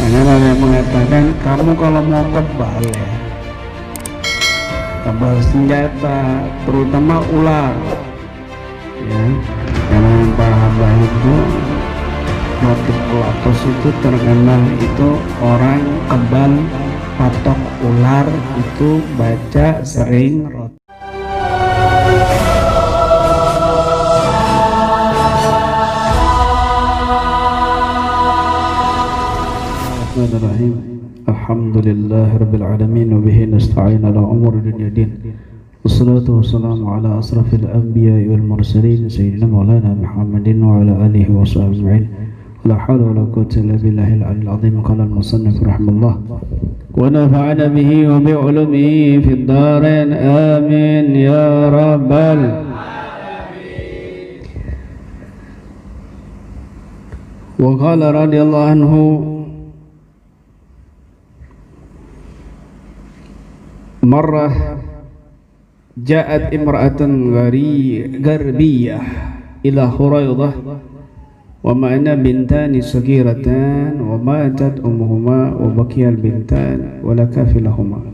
Karena ada yang mengatakan kamu kalau mau kebal ya, kebal senjata, terutama ular ya, karena para hamba itu motif Alatos itu terkenal itu orang kebal patok ular itu baca sering rot. Bismillahirrahmanirrahim. Alhamdulillahirabbil alamin wa bihi nasta'in ala umuri dunya din. Wassalatu wassalamu ala asrafil anbiya'i wal mursalin sayyidina maulana Muhammadin wa ala alihi wa sahbihi ajma'in. La haula wa la quwwata illa billahil aliyyil azim. Qala al-musannif rahimahullah wa nafa'ana bihi wa bi 'ulumihi fid dharain amin ya rabbal alamin. Wa qala radhiyallahu anhu marrah ja'at imra'atun garbiyah ila Huraidah wa ma'ana bintani sagiratan wa matat ummuhuma wa bakiyal bintan wa la kafilahuma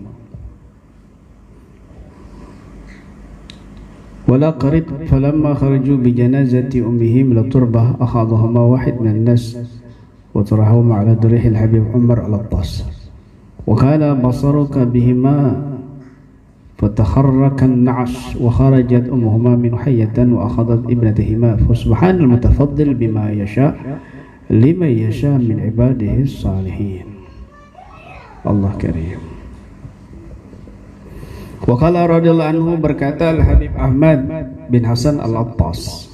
wa la qarib falamma kharaju bi janazati ummihim la turbah akhadhahuma wahid min an-nas wa tarahuma ala durihil habib Umar al-Attas wa kana basaruka bihima فتحرك النعش وخرجت أمهما من حية وأخذت ابنتهما فسبحان المتفضل بما يشاء لمن يشاء من عباده الصالحين. Allah karim. وقال رضي الله عنه berkata Al-Habib Ahmad bin Hasan Al-Attas,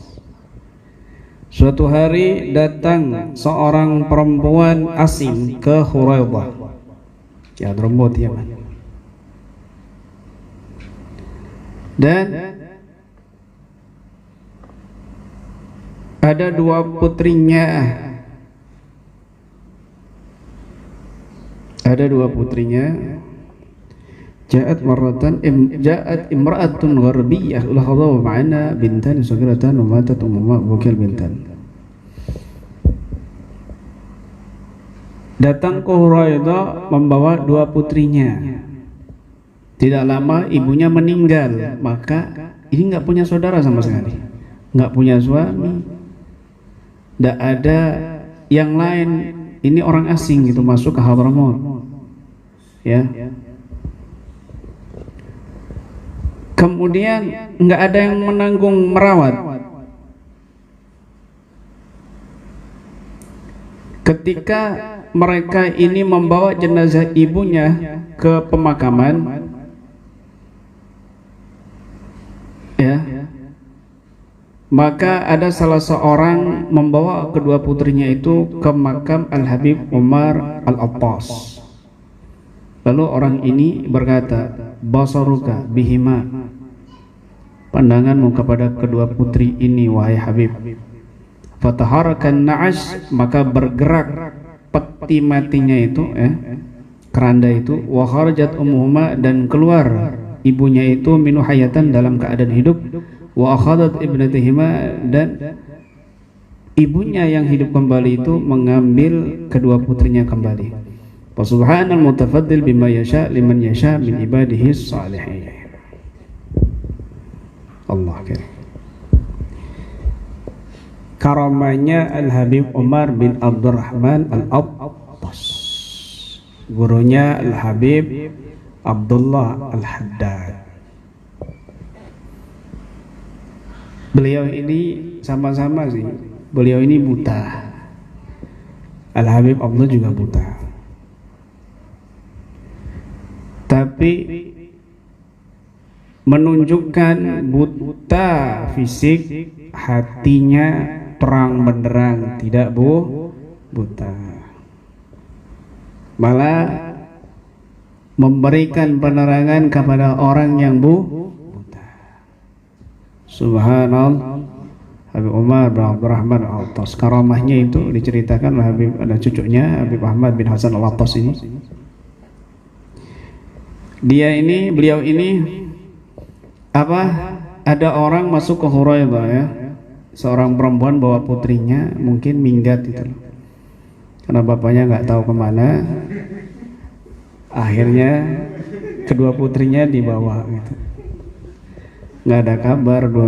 suatu hari datang seorang perempuan asing ke Huraidah, Hadramut Yaman. Dan ada dua putrinya, ja'at imra'atun gharbiyah ila Huraidah wa ma'ana bintan saghiratan wa matat ummuha wa bakiyal bintan. Datang ke Huraidah membawa dua putrinya. Tidak lama ibunya meninggal, maka ini nggak punya saudara sama sekali, nggak punya suami, nggak ada yang lain. Ini orang asing gitu masuk ke Hadramut, ya. Kemudian nggak ada yang menanggung merawat. Ketika mereka ini membawa jenazah ibunya ke pemakaman, ya, maka ada salah seorang membawa kedua putrinya itu ke makam Al-Habib Umar Al-Attas. Lalu orang ini berkata, basaruka bihima, pandanganmu kepada kedua putri ini wahai Habib. Fataharakan na'ash, maka bergerak peti matinya itu, keranda itu, wa kharajat ummuhuma, dan keluar ibunya itu minu hayatan, dalam keadaan hidup, wa akhadat ibnatihima, dan ibunya yang hidup kembali itu mengambil kedua putrinya kembali. Wa subhanal mutafaddil bima yasha liman yasha min ibadihi salihin. Allah karim. Karamanya Al-Habib Umar bin Abdurrahman Al-Attas, gurunya Al-Habib Abdullah Al-Haddad. Beliau ini sama-sama sih, beliau ini buta, Al-Habib Abdullah juga buta, tapi menunjukkan buta fisik, hatinya terang benderang, tidak buta, malah memberikan penerangan kepada orang yang buta. Subhanallah. Habib Umar bin Abdurrahman Al-Attas, karamahnya itu diceritakan oleh Habib, ada cucunya Habib Ahmad bin Hasan Al-Attas ini. Beliau ini ada orang masuk ke Huraidah, ya, seorang perempuan bawa putrinya, mungkin minggat itu. karena bapaknya nggak tahu kemana. Akhirnya kedua putrinya dibawa gitu. Nggak ada kabar 2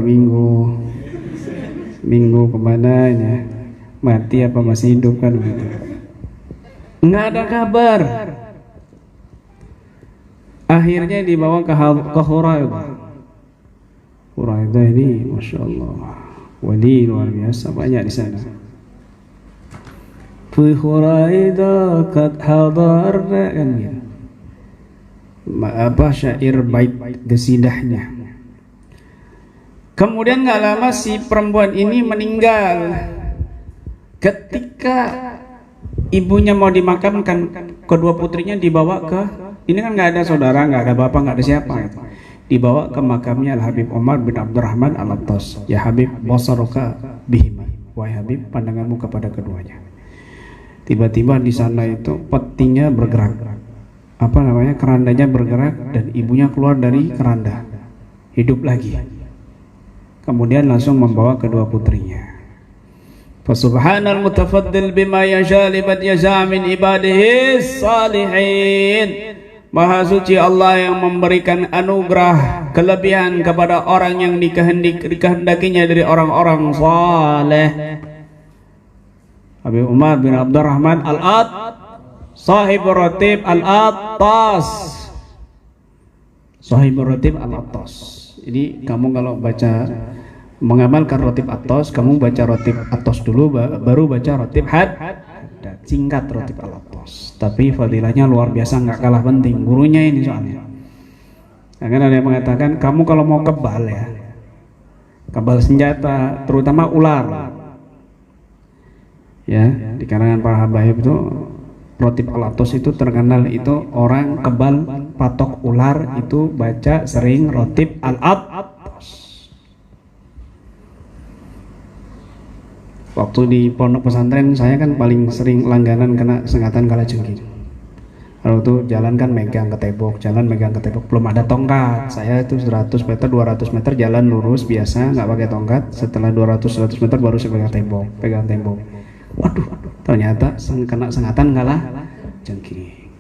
minggu kemana ya, mati apa masih hidup kan gitu. Nggak ada kabar. Akhirnya dibawa ke Huraidah. Huraidah ini Masya Allah wali luar biasa, banyak di sana. Fi Huraidah qad hadarna kan ya. Apa syair bait gesidahnya. Kemudian nggak lama si perempuan ini meninggal. Ketika ibunya mau dimakamkan, kedua putrinya dibawa ke, ini kan nggak ada saudara, nggak ada bapak, nggak ada siapa gitu. Dibawa ke makamnya Al Habib Umar bin Abdurrahman Al-Attas. Ya Habib, basaruka bihima. Wahai Habib, pandanganmu kepada keduanya. Tiba-tiba di sana itu petinya bergerak, apa namanya, kerandanya bergerak, dan ibunya keluar dari keranda, hidup lagi. Kemudian langsung membawa kedua putrinya. Fasubhanal mutafaddil bima yasha liman yasha min ibadihi salihin. Maha suci Allah yang memberikan anugerah kelebihan kepada orang yang dikehendakinya dari orang-orang saleh. Habib Umar bin Abdurrahman Sahibur Ratib Al-Attas. Sahibur Ratib Al-Attas. Jadi kamu kalau baca mengamalkan Ratib Attas, kamu baca Ratib Attas dulu, baru baca Ratib Haddad. Singkat Ratib Al-Attas, tapi fadilahnya luar biasa, nggak kalah penting. Gurunya ini soalnya. Nah, kan ada yang mengatakan kamu kalau mau kebal ya, kebal senjata, terutama ular. Ya, di kalangan para habaib itu Ratib Al-Attas itu terkenal, itu orang kebal patok ular itu baca sering Ratib Al-Attas. Waktu di pondok pesantren saya kan paling sering langganan kena sengatan kalajengking. Kalau itu jalan kan megang ke tembok, belum ada tongkat. Saya itu 100 meter, 200 meter jalan lurus biasa, nggak pakai tongkat. Setelah 200-100 meter baru saya pegang tembok. Waduh, ternyata kena sengatan kalajengking.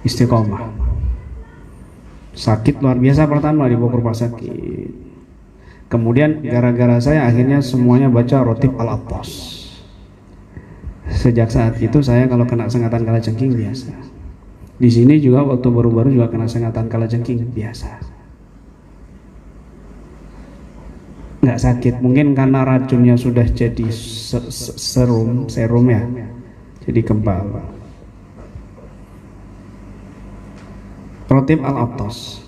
Istiqomah. Sakit luar biasa pertama di Bogor pas sakit. Kemudian gara-gara saya akhirnya semuanya baca Ratib Al-Attas. Sejak saat itu saya kalau kena sengatan kalajengking biasa. Di sini juga waktu baru-baru juga kena sengatan kalajengking biasa. Nggak sakit, mungkin karena racunnya sudah jadi serum ya, jadi kebal. Ratib Al-Attas.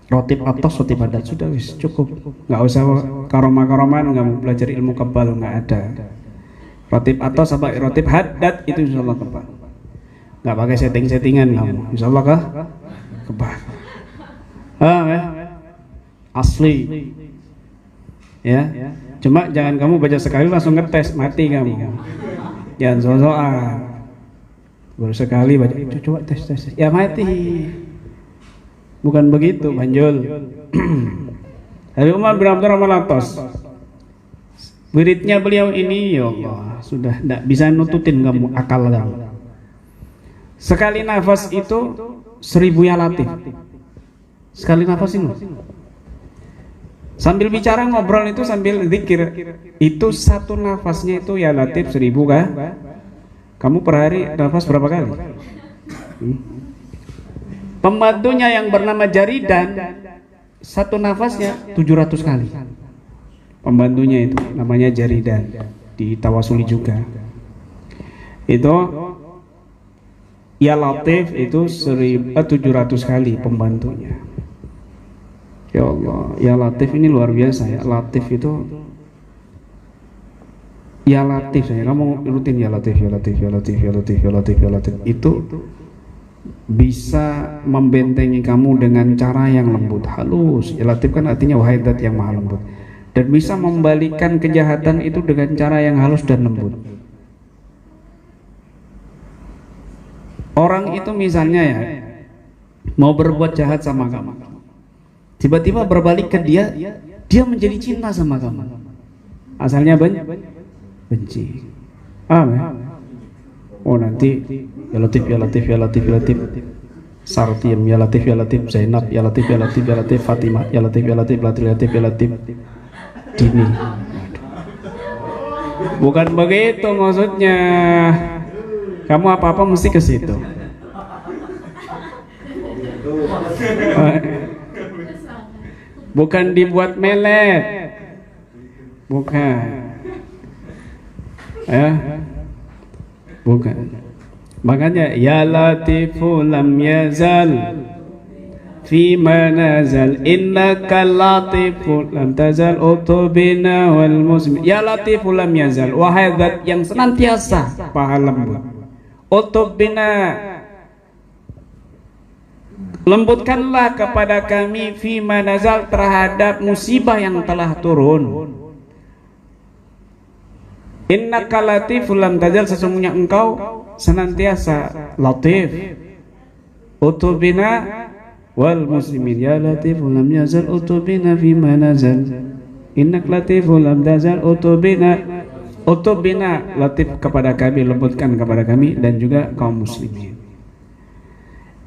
Ratib Attas, Ratib Haddad, sudah wis cukup, nggak usah karomah-karoman, nggak mau belajar ilmu kebal, nggak ada. Ratib Attas apa Ratib Haddad itu insyaallah kebal, nggak pakai setting-settingan kamu, insyaallah kebal. Asli ya, cuma jangan kamu baca sekali langsung ngetes, mati kamu. Jangan so-soan, baru sekali baca itu coba tes ya mati. Bukan begitu, Banjul. Habib Umar bin Abdurrahman Al-Attas, wiridnya beliau ini, ya Allah, sudah tidak bisa nututin kamu akal kamu. Sekali nafas itu 1000 ya latif. Sekali nafas ini. Sambil bicara ngobrol itu sambil zikir. Itu satu nafasnya itu ya latif 1000 kah? Kamu per hari nafas berapa kali? Pembantunya yang bernama Jaridan, satu nafasnya 700 kali. Pembantunya itu namanya Jaridan, ditawasuli juga. Itu ya latif itu 700 kali pembantunya. Ya Allah, ya latif ini luar biasa ya. Latif itu ya latif saya. Kamu rutin ya latif, ya latif, ya latif, ya latif, ya latif, ya latif. Itu bisa membentengi kamu dengan cara yang lembut, halus. Ya latif kan artinya wahai zat yang maha lembut, dan bisa membalikkan kejahatan itu dengan cara yang halus dan lembut. Orang itu misalnya ya mau berbuat jahat sama kamu, tiba-tiba berbalik ke dia menjadi cinta sama kamu. Asalnya benci. Oh nanti ya Latif ya Latif ya Latif ya Latif, Sartiem ya Latif ya Latif, Zainab ya Latif ya Latif ya Latif, Fatimah ya Latif ya Latif, Latif ya Latif ya Latif, Dini. Bukan begitu maksudnya. Kamu apa-apa mesti ke situ. Bukan dibuat melet. Bukan. Ya. Bukan. Makanya ya Latifu lam yazal fi manazal innaka latifu lam tazal utubina wal muslim. Ya Latifu lam yazal, wahai zat yang senantiasa maha lembut, utubina, lembutkanlah kepada kami fi manazal, terhadap musibah yang telah turun. Innaka latiful lam tazal, sesungguhnya engkau senantiasa latif, utubina wal muslimin. Ya latiful lam yazal utubina fi manazal, innak latiful lam tazal utubina, utubina latif kepada kami, lembutkan kepada kami, dan juga kaum muslimin.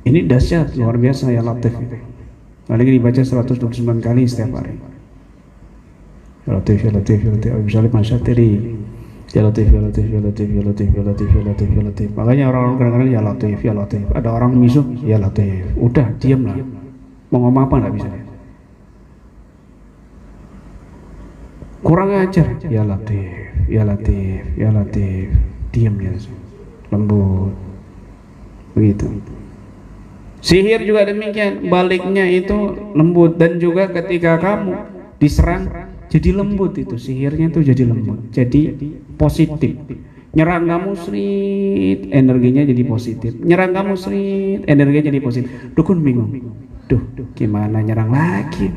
Ini dahsyat, luar biasa ya Latif itu. Apalagi dibaca 129 kali setiap hari. Ya Latif, ya Latif, ya Latif. Abu Salim Masyatiri. Ya Latif, ya Latif, ya Latif, ya Latif, ya Latif, ya Latif, ya Latif. Makanya orang-orang kadang-kadang ya Latif, ya Latif. Ada orang misuh, ya Latif. Udah, diam lah. Mau ngomong apa nggak bisa. Kurang ajar. Ya Latif, ya Latif, ya Latif. Diam ya. Lembut. Begitu. Sihir juga demikian, baliknya itu lembut. Dan juga ketika kamu diserang jadi lembut, itu sihirnya itu jadi lembut, jadi positif. Nyerang kamu srit, energinya jadi positif. Nyerang kamu srit, energinya jadi positif. Dukun bingung, duh gimana nyerang lagi,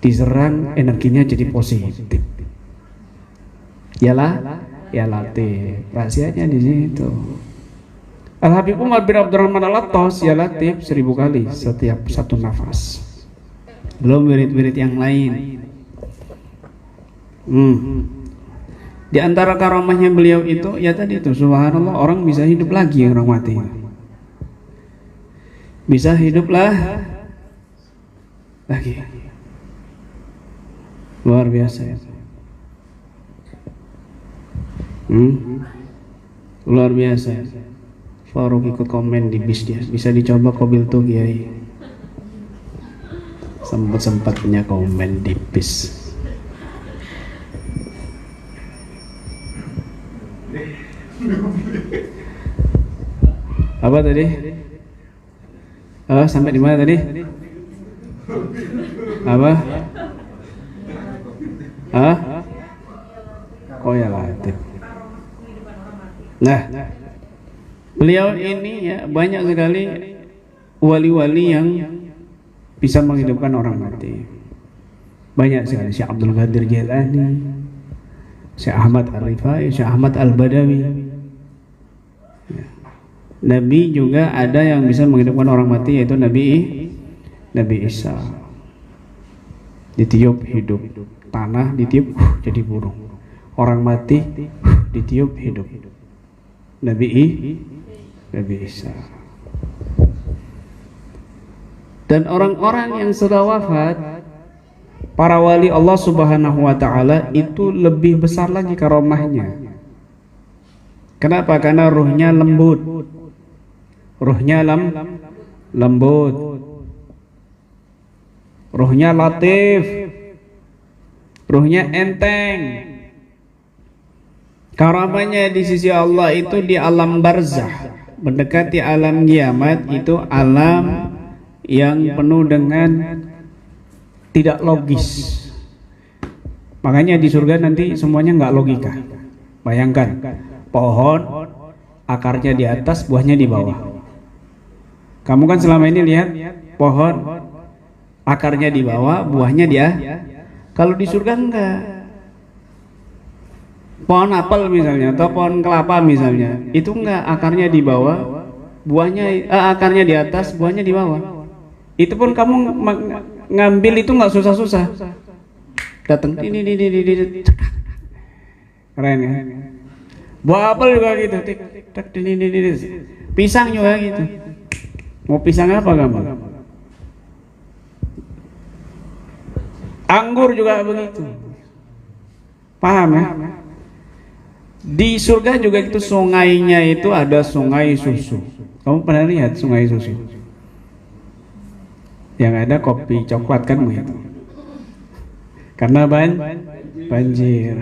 diserang energinya jadi positif. Yalah, ya Latif, rahasianya di situ. Al-Habib Umar bin Abdurrahman Al-Attas ya Latif 1000 kali setiap satu nafas. Belum wirid-wirid yang lain. Di antara karamahnya beliau itu ya tadi itu, subhanallah, orang bisa hidup lagi, orang mati. Bisa hiduplah lagi. Luar biasa ya. Luar biasa. Faruk ikut komen di bis dia. Bisa dicoba kobil tuh Kiai. Sempat-sempatnya komen di bis. Apa tadi? Sampai di mana tadi? Apa? Oh ya Latif. Nah, beliau ini ya banyak sekali wali-wali yang bisa menghidupkan orang mati. Banyak sekali. Syekh Abdul Qadir Jailani, Syekh Ahmad Al-Rifai, Syekh Ahmad Al-Badawi. Ya. Nabi juga ada yang bisa menghidupkan orang mati, yaitu Nabi Isa. Ditiup hidup, tanah ditiup jadi burung. Orang mati ditiup hidup. Nabi Isa. Dan orang-orang yang sudah wafat, para wali Allah Subhanahu wa taala, itu lebih besar lagi karomahnya. Kenapa? Karena ruhnya lembut. Ruhnya lembut. Ruhnya latif. Ruhnya enteng. Karamahnya di sisi Allah itu di alam barzah, mendekati alam kiamat, itu alam yang penuh dengan tidak logis. Makanya di surga nanti semuanya nggak logika. Bayangkan, pohon akarnya di atas, buahnya di bawah. Kamu kan selama ini lihat pohon akarnya di bawah, buahnya dia. Kalau di surga enggak. Pohon apel misalnya, atau pohon kelapa misalnya, itu enggak, akarnya di bawah, buahnya akarnya di atas, buahnya di bawah. Itu pun kamu ngambil itu nggak susah-susah. Datang ini, keren ya. Buah apel juga gitu. Tik, tik, ini. Pisang juga gitu. Mau pisang apa kamu? Anggur juga begitu. Paham ya? Di surga juga itu sungainya itu ada sungai susu. Kamu pernah lihat sungai susu? Yang ada kopi coklat kan begitu. Karena banjir.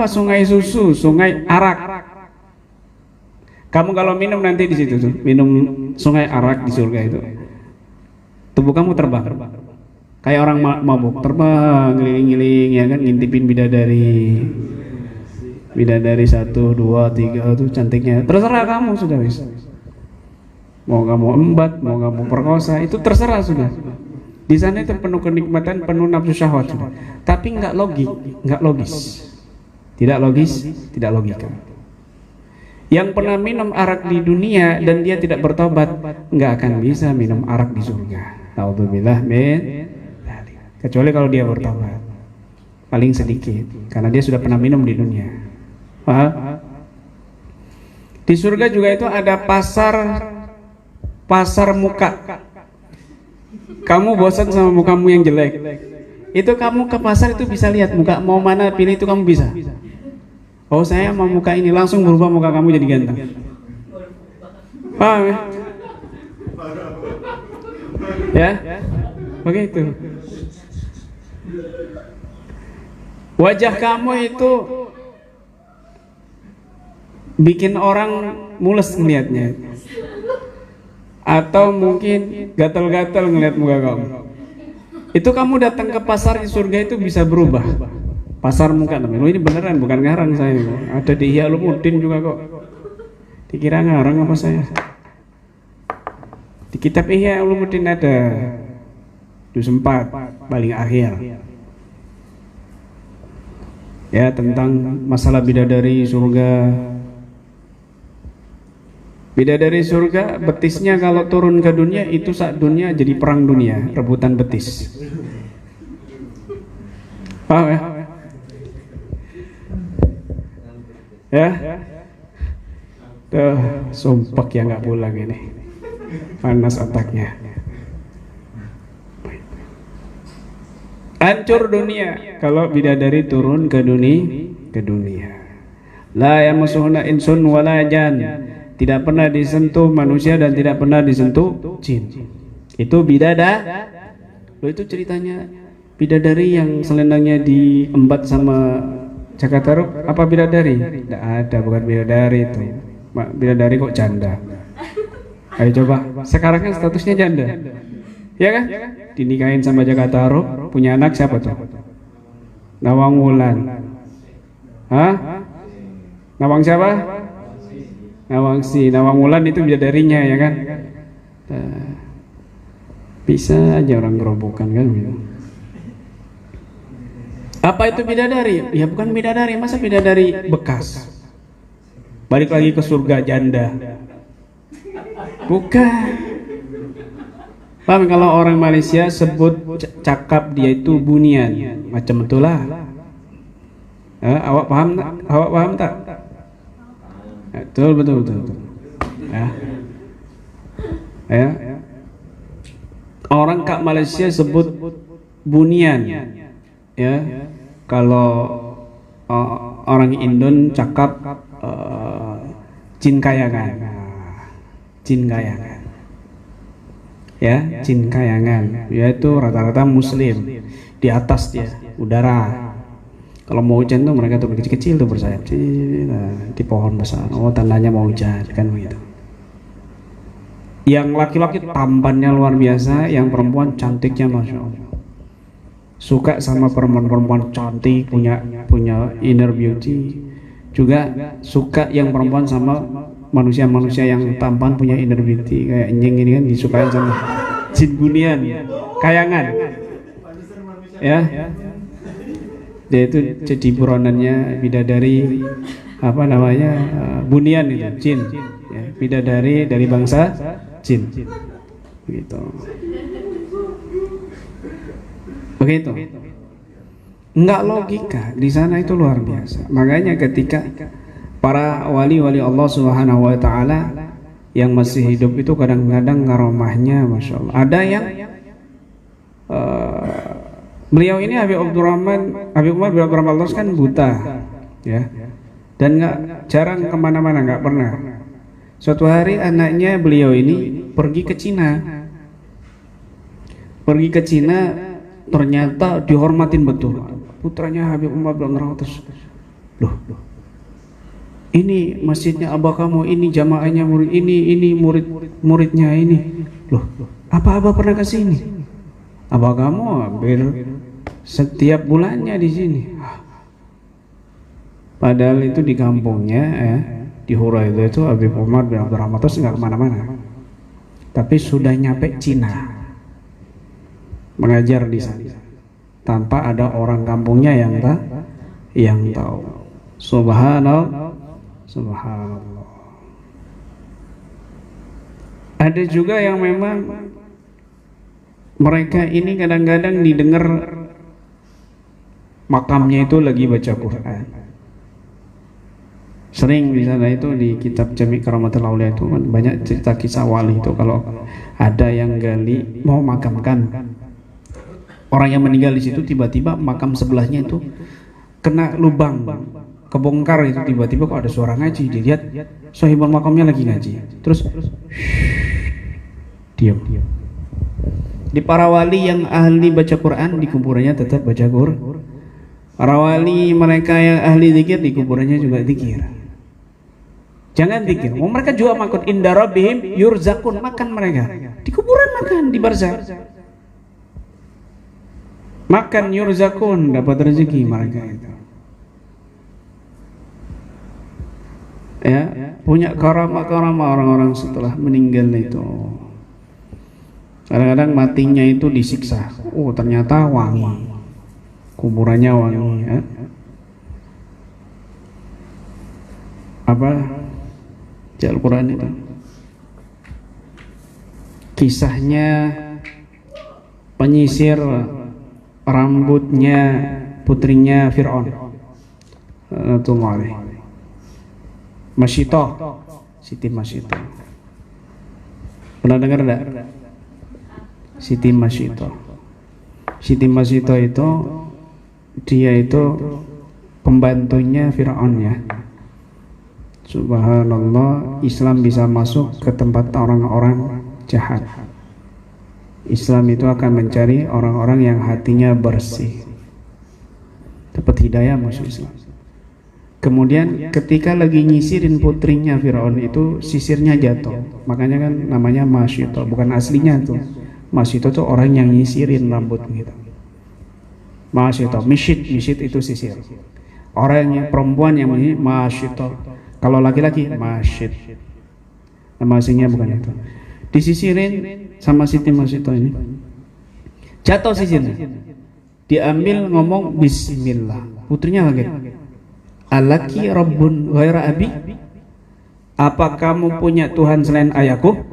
Sungai susu, sungai arak. Kamu kalau minum nanti di situ tuh, minum sungai arak di surga itu. Tubuh kamu terbang. Kayak orang mabuk, terbang ngiling-ngiling ya kan, ngintipin bidadari. Bidadari 1, 2, 3 tuh cantiknya. Terserah kamu sudah bisa. Mau kamu embat, mau kamu perkosa, itu terserah sudah. Di sana itu penuh kenikmatan, penuh nafsu syahwat sudah. Tapi nggak logis. Tidak logis, tidak logika. Yang pernah minum arak di dunia dan dia tidak bertobat, nggak akan bisa minum arak di surga. Naudzubillah min dzalik. Kecuali kalau dia bertobat. Paling sedikit, karena dia sudah pernah minum di dunia. Paham? Di surga juga itu ada pasar muka. Kamu bosan sama mukamu yang jelek, itu kamu ke pasar itu bisa lihat muka mau mana pilih itu kamu bisa. Oh saya mau muka ini, langsung berubah muka kamu jadi ganteng. Paham ya? Ya, begitu. Wajah kamu itu bikin orang mules ngelihatnya, atau mungkin gatal-gatal ngelihat muka kamu. Itu kamu datang ke pasar di surga itu bisa berubah. Pasar muka namanya. Ini beneran, bukan ngarang saya. Ada di Ihya Ulumuddin juga kok. Dikira ngarang apa saya? Di kitab Ihya Ulumuddin ada juz 4 paling akhir. Ya, tentang masalah bidadari surga. Bidadari surga, betisnya kalau turun ke dunia itu saat dunia jadi perang dunia, rebutan betis. Paham ya? Ya? Tuh, sumpah ya nggak pulang ini. Panas otaknya. Hancur dunia kalau bidadari turun ke dunia. La yamassuhuna insun wala jan. Tidak pernah disentuh manusia dan tidak pernah disentuh jin. Itu Loh, itu ceritanya bidadari yang selendangnya diembat sama Cakataruk. Apa bidadari? Tidak ada, bukan bidadari itu. Bidadari kok janda. Ayo coba, sekarang kan statusnya janda, ya kan? Dinikahin sama Cakataruk, punya anak siapa tuh? Nawang Wulan. Hah? Nawang siapa? Nawang Wulan itu bidadarinya, ya kan? Bisa aja orang gerobokan kan gitu. Apa itu bidadari? Ya bukan bidadari, masa bidadari bekas? Balik lagi ke surga janda. Bukan. Paham kalau orang Malaysia sebut cakap dia itu bunian, macam itulah. Awak paham tak? Awak paham tak? Betul. Ya. Orang kat Malaysia sebut bunian. Ya. Kalau orang Indon cakap jin kayangan. Ya, jin kayangan, yaitu rata-rata muslim, di atas dia, udara. Kalau mau hujan tuh mereka tuh kecil-kecil tuh bersayap di pohon besar. Oh, tandanya mau hujan kan begitu. Yang laki-laki tampannya luar biasa, yang perempuan cantiknya masya Allah. Suka sama perempuan-perempuan cantik, punya inner beauty. Juga suka yang perempuan sama manusia-manusia yang tampan punya inner beauty, kayak Nying ini kan disukai sama jin bunian, kayangan. Ya. Dia itu jadi buronannya bidadari apa namanya? Bunian itu, jin. Ya, bidadari dari bangsa jin. Begitu. Enggak logika. Di sana itu luar biasa. Makanya ketika para wali-wali Allah Subhanahu wa taala yang masih hidup itu kadang-kadang karomahnya Masya Allah. Ada yang beliau ini Habib Umar bin Abdurrahman Al-Los kan buta ya, dan jarang kemana-mana, nggak pernah. Suatu hari anaknya beliau ini pergi ke Cina, ternyata dihormatin betul putranya Habib Umar bin Abdurrahman Al-Los. Loh, ini masjidnya abah kamu, ini jamaahnya murid ini muridnya ini. Loh, apa pernah ke sini? Abah kamu hampir setiap bulannya di sini. Padahal itu di kampungnya di Hura itu Habib Umar bin Abdurrahman terus nggak kemana-mana. Tapi sudah nyampe Cina, mengajar di sana tanpa ada orang kampungnya yang tahu. Subhanallah. Ada juga yang memang mereka ini kadang-kadang didengar makamnya itu lagi baca Quran. Sering di sana itu di kitab Jami' Karamatul Aulia itu banyak cerita kisah wali itu kalau ada yang gali mau makamkan orang yang meninggal di situ, tiba-tiba makam sebelahnya itu kena lubang, kebongkar itu, tiba-tiba kok ada suara ngaji, dilihat sahibul makamnya lagi ngaji, terus diam. Di para wali yang ahli baca Quran di kuburannya tetap baca Quran. Para wali mereka yang ahli zikir di kuburannya juga zikir. Jangan zikir. Mereka juga makut inda rabbihim yurzakun, makan mereka. Di kuburan makan, di barzakh. Makan yurzakun, dapat rezeki mereka itu. Ya, punya karamah-karamah orang-orang setelah meninggal itu. Kadang-kadang matinya itu disiksa. Oh, ternyata wangi. Kuburannya wangi ya. Apa? Di Al-Quran itu kisahnya penyisir rambutnya putrinya Fir'aun. Masyitoh, Siti Masyitoh. Pernah dengar enggak? Siti Masyitoh. Siti Masyitoh itu dia itu pembantunya Fir'aun ya. Subhanallah, Islam bisa masuk ke tempat orang-orang jahat. Islam itu akan mencari orang-orang yang hatinya bersih, dapat hidayah masuk Islam. Kemudian ketika lagi nyisirin putrinya Fir'aun itu, sisirnya jatuh. Makanya kan namanya Masyitoh, bukan aslinya tuh. Masyitoh itu orang yang nyisirin rambut gitu. Masyitoh, misyit itu sisir. Orang yang perempuan yang ini Masyitoh. Kalau laki-laki Masyid. Nama aslinya bukan itu. Disisirin sama Siti Masyitoh ini. Jatuh sisirnya. Diambil ngomong bismillah. Putrinya kaget. Alaki rabbun ghaira abi? Apa kamu punya Tuhan selain ayahku?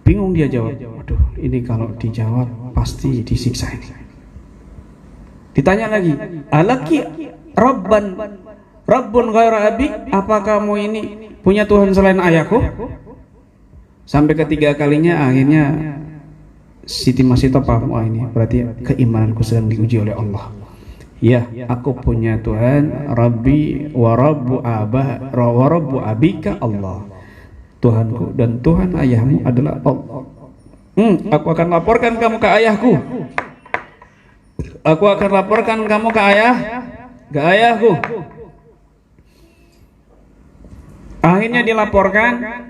Bingung dia jawab. Waduh, ini kalau dijawab pasti disiksa ini. Ditanya lagi, alaki rabbun ghaira abi? Apa kamu ini punya Tuhan selain ayahku? Sampai ketiga kalinya akhirnya Siti Masyitoh paham, wah ini berarti keimananku sedang diuji oleh Allah. Ya, aku punya Tuhan, Rabbi wa Rabbu abika Allah. Tuhanku dan Tuhan ayahmu adalah Allah. Aku akan laporkan kamu ke ayahku. Aku akan laporkan kamu ke ayahku. Akhirnya dilaporkan,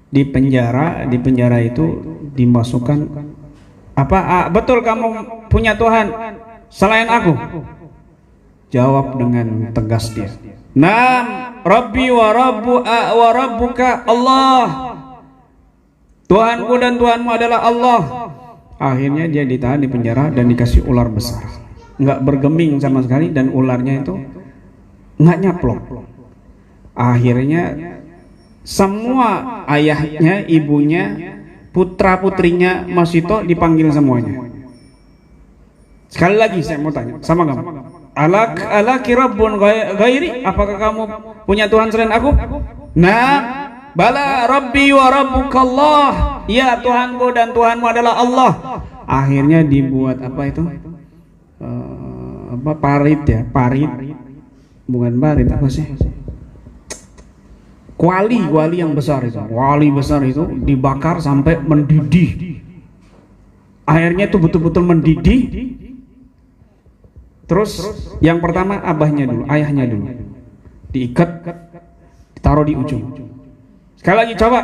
di penjara itu dimasukkan. Apa betul kamu punya Tuhan selain aku? Jawab dengan tegas dia. Naam, Rabbi wa Rabbuka Allah. Tuhanku dan Tuhanmu adalah Allah. Akhirnya dia ditahan di penjara dan dikasih ular besar. Enggak bergeming sama sekali dan ularnya itu enggak nyaplok. Akhirnya semua ayahnya, ibunya, putra-putrinya Masyitoh dipanggil semuanya. Sekali lagi saya mau tanya sama kamu. Alaki rabbun ghairi? Apakah kamu punya Tuhan selain aku? Nah, bala rabbi wa rabbukallah. Ya, Tuhanku dan Tuhanmu adalah Allah. Akhirnya dibuat apa itu? Apa parit ya? Parit. Bukan parit, apa sih? Kuali yang besar itu. Kuali besar itu dibakar sampai mendidih. Akhirnya itu betul-betul mendidih. Terus yang pertama ayahnya dulu diikat, ditaruh di ujung. Sekali lagi coba.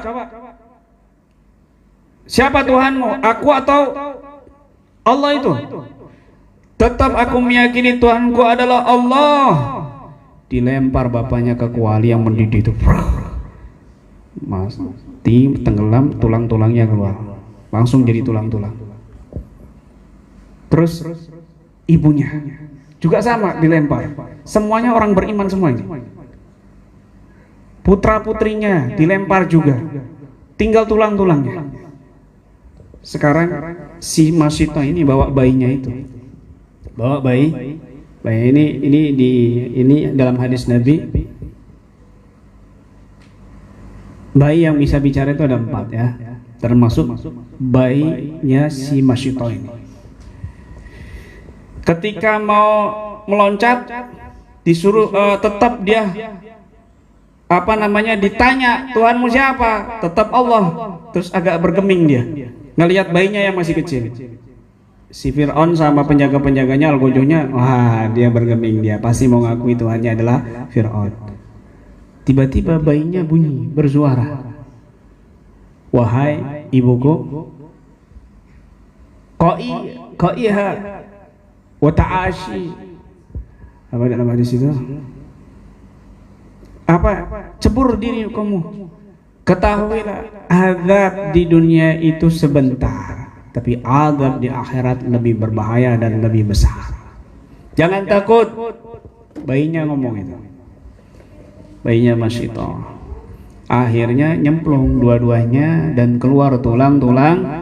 Siapa Tuhanmu? Aku atau Allah itu? Tetap aku meyakini Tuhanku adalah Allah. Dilempar bapaknya ke kuali yang mendidih itu. Mati, tenggelam, tulang-tulangnya keluar. Langsung jadi tulang-tulang. Terus ibunya juga sama dilempar. Semuanya orang beriman semuanya. Putra-putrinya dilempar juga. Tinggal tulang-tulangnya. Sekarang si Masito ini bawa bayinya itu. Bawa bayi ini dalam hadis Nabi. Bayi yang bisa bicara itu ada 4 ya. Termasuk bayinya si Masito ini. Ketika mau meloncat disuruh tetap dia ditanya Tuhanmu siapa? Tetap Allah. Terus agak bergeming dia ngelihat bayinya yang masih kecil. Si Fir'aun sama penjaga-penjaganya algojohnya, wah dia bergeming, dia pasti mau ngakui Tuhannya adalah Fir'aun. Tiba-tiba bayinya bunyi bersuara, wahai ibuku, qa'iha wa ta'ashi. Apa dalam hadis itu? Apa? Cebur diri kamu. Ketahuilah azab di dunia itu sebentar, tapi azab di akhirat lebih berbahaya dan lebih besar. Jangan takut. Bayinya ngomong itu. Bayinya Masito. Akhirnya nyemplung dua-duanya dan keluar tulang-tulangnya.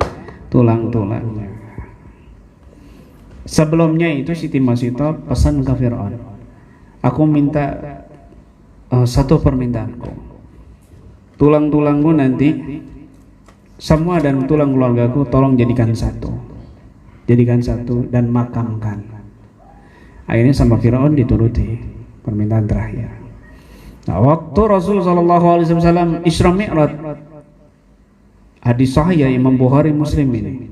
Sebelumnya itu Siti Masito pesan ke Fir'aun, aku minta satu permintaanku, tulang-tulangmu nanti semua dan tulang keluargaku tolong jadikan satu dan makamkan. Akhirnya sama Fir'aun dituruti permintaan terakhir. Nah, waktu Rasul SAW Isra Mi'raj, hadis sahih Imam Bukhari Muslim ini,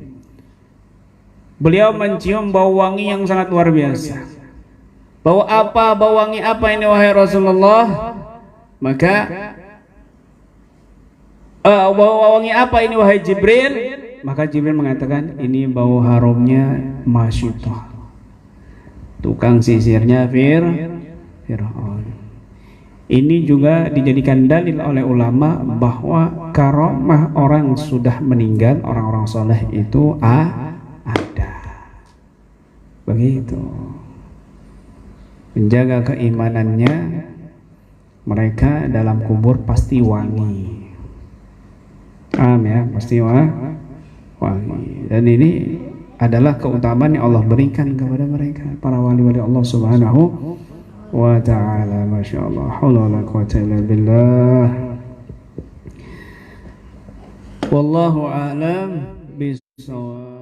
beliau mencium bau wangi yang sangat luar biasa. Bau wangi apa ini wahai Rasulullah? Maka bau wangi apa ini wahai Jibril? Maka Jibril mengatakan ini bau harumnya Masito, tukang sisirnya Fir'aun. Ini juga dijadikan dalil oleh ulama bahwa karomah orang sudah meninggal, orang-orang soleh itu ada. Begitu. Menjaga keimanannya, mereka dalam kubur pasti wangi. Paham ya? Pasti wangi. Dan ini adalah keutamaan yang Allah berikan kepada mereka, para wali-wali Allah Subhanahu wa ta'ala. Masya Allah. Haula wala quwwata illa billah. Wallahu a'lam bishawab.